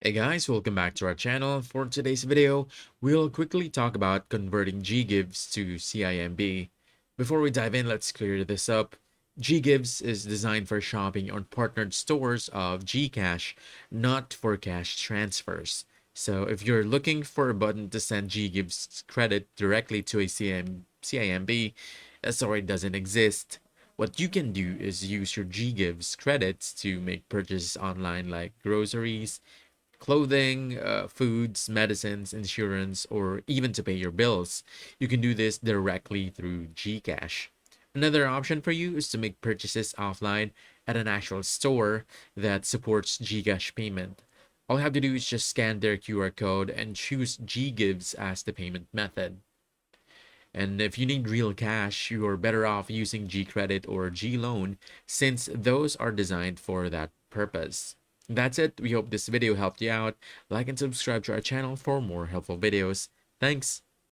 Hey guys, welcome back to our channel. For today's video, we'll quickly talk about converting GGives to CIMB. Before we dive in, let's clear this up. GGives is designed for shopping on partnered stores of GCash, not for cash transfers. So if you're looking for a button to send GGives credit directly to a CIMB, that sorry doesn't exist. What you can do is use your GGives credits to make purchases online like groceries, clothing, foods, medicines, insurance, or even to pay your bills. You can do this directly through GCash. Another option for you is to make purchases offline at an actual store that supports GCash payment. All you have to do is just scan their QR code and choose GGives as the payment method. And if you need real cash, you're better off using G Credit or G Loan since those are designed for that purpose. That's it. We hope this video helped you out. Like and subscribe to our channel for more helpful videos. Thanks.